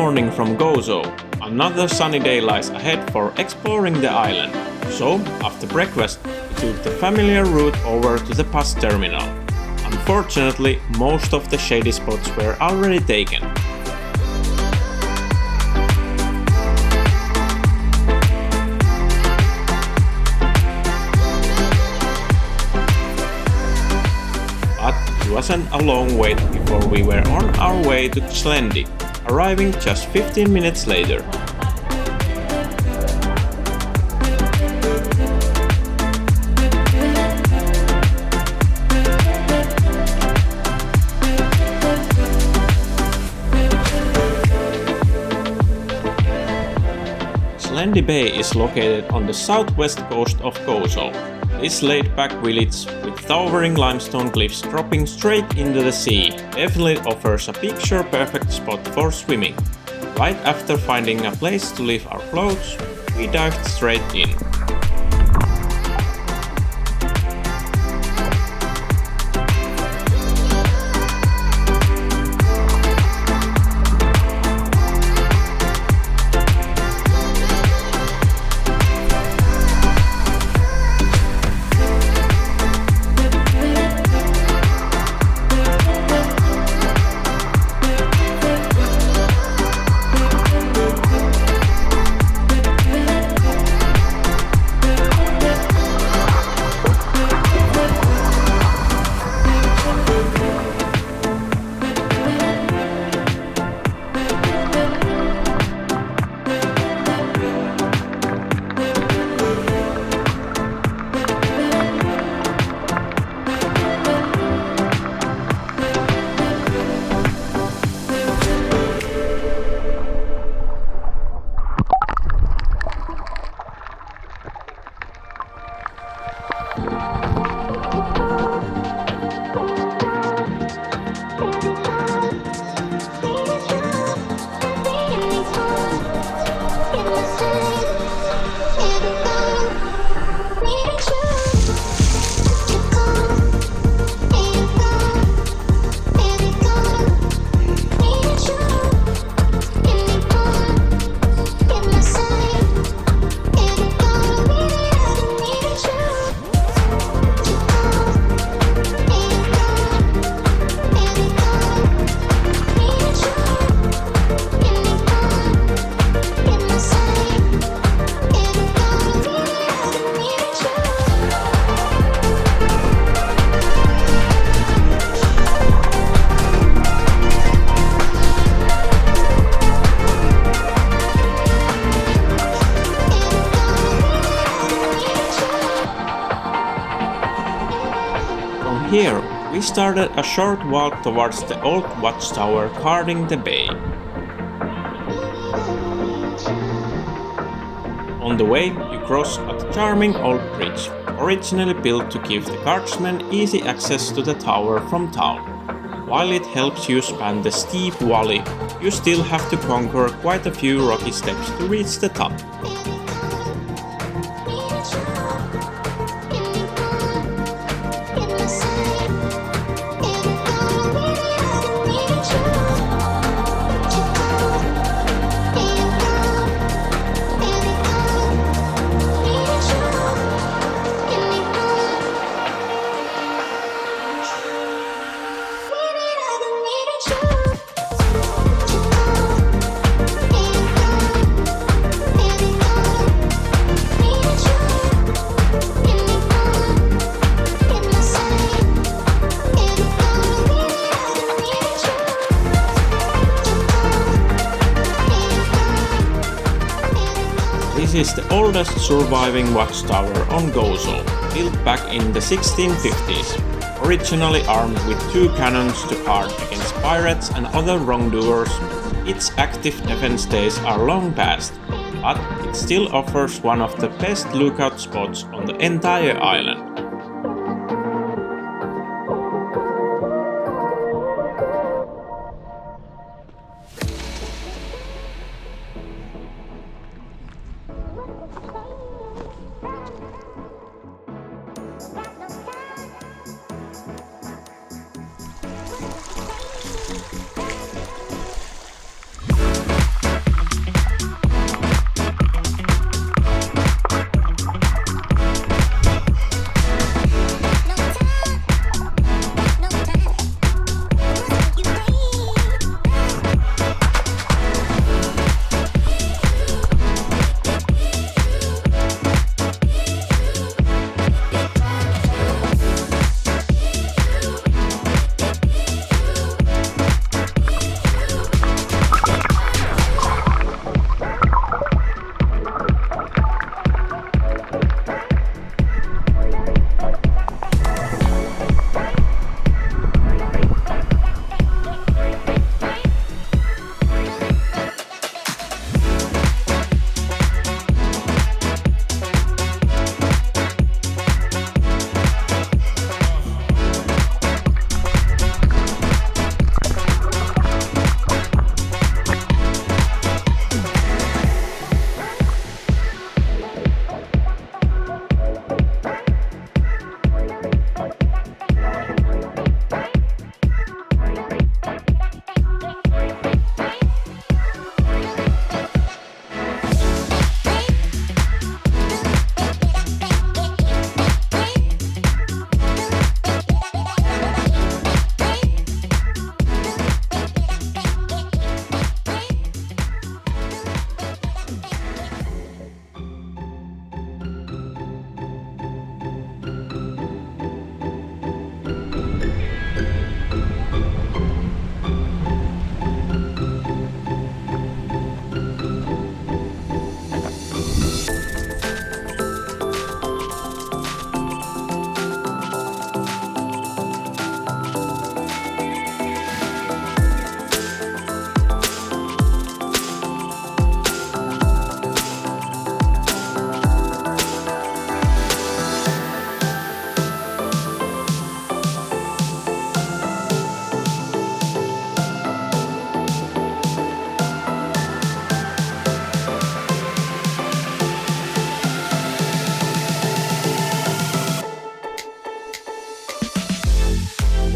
morning from Gozo. Another sunny day lies ahead for exploring the island. So, after breakfast, we took the familiar route over to the bus terminal. Unfortunately, most of the shady spots were already taken. But it wasn't a long wait before we were on our way to Xlendi, arriving just 15 minutes later. Xlendi Bay is located on the southwest coast of Gozo. This laid-back village with towering limestone cliffs dropping straight into the sea definitely offers a picture-perfect spot for swimming. Right after finding a place to leave our clothes, we dived straight in. Here, we started a short walk towards the old watchtower guarding the bay. On the way, you cross a charming old bridge, originally built to give the guardsmen easy access to the tower from town. While it helps you span the steep valley, you still have to conquer quite a few rocky steps to reach the top. This is the oldest surviving watchtower on Gozo, built back in the 1650s, originally armed with 2 cannons to guard against pirates and other wrongdoers. Its active defense days are long past, but it still offers one of the best lookout spots on the entire island.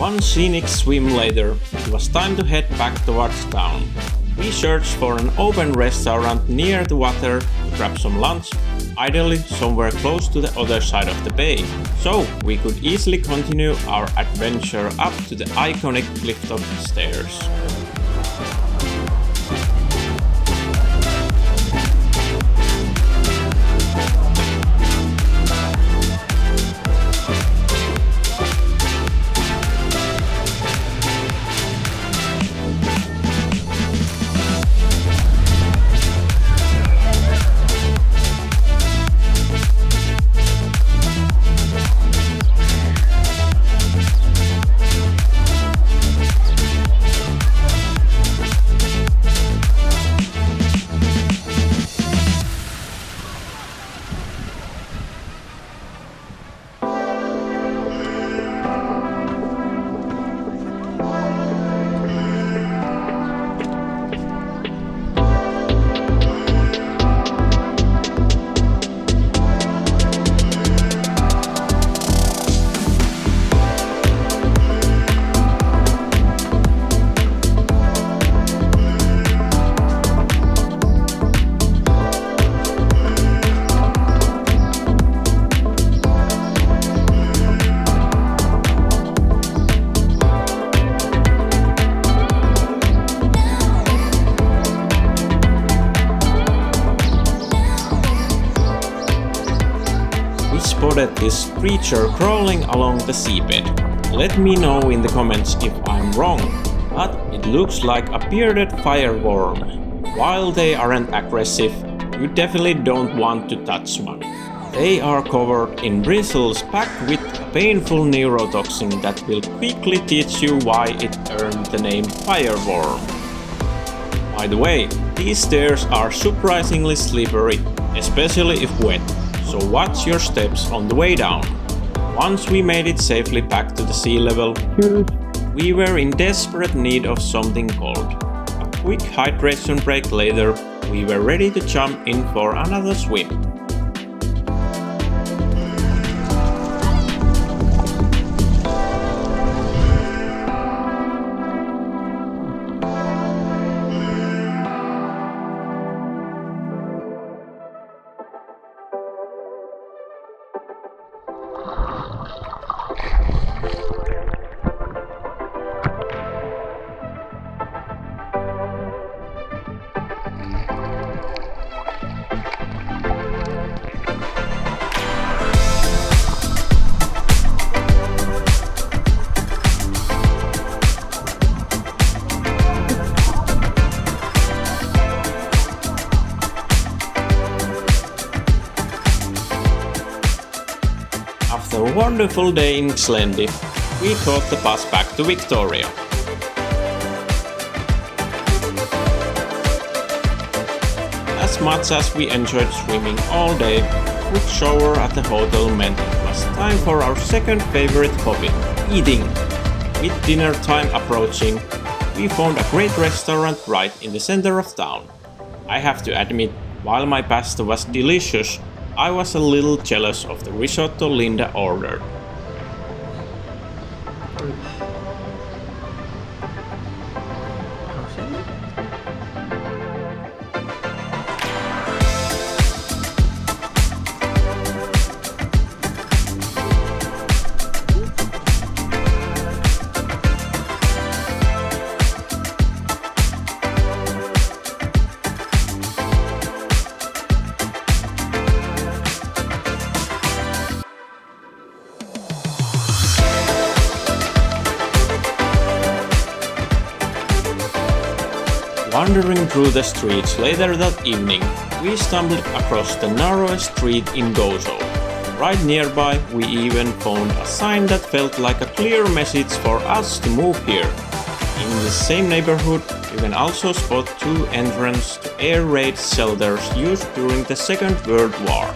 One scenic swim later, it was time to head back towards town. We searched for an open restaurant near the water to grab some lunch, ideally somewhere close to the other side of the bay, so we could easily continue our adventure up to the iconic clifftop stairs. Spotted this creature crawling along the seabed. Let me know in the comments if I'm wrong, but it looks like a bearded fireworm. While they aren't aggressive, you definitely don't want to touch one. They are covered in bristles packed with a painful neurotoxin that will quickly teach you why it earned the name fireworm. By the way, these stairs are surprisingly slippery, especially if wet. So watch your steps on the way down. Once we made it safely back to the sea level, we were in desperate need of something cold. A quick hydration break later, we were ready to jump in for another swim. After a wonderful day in Xlendi, we caught the bus back to Victoria. As much as we enjoyed swimming all day, a quick shower at the hotel meant it was time for our second favorite hobby, eating. With dinner time approaching, we found a great restaurant right in the center of town. I have to admit, while my pasta was delicious, I was a little jealous of the risotto Linda ordered. Wandering through the streets later that evening, we stumbled across the narrowest street in Gozo. Right nearby, we even found a sign that felt like a clear message for us to move here. In the same neighborhood, you can also spot two entrances to air raid shelters used during the Second World War.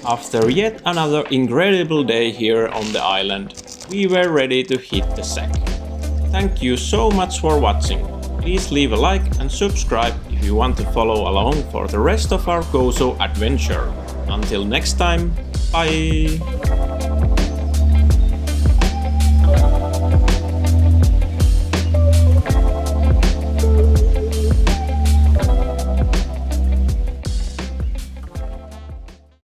After yet another incredible day here on the island, we were ready to hit the sack. Thank you so much for watching. Please leave a like and subscribe if you want to follow along for the rest of our Gozo adventure. Until next time, bye!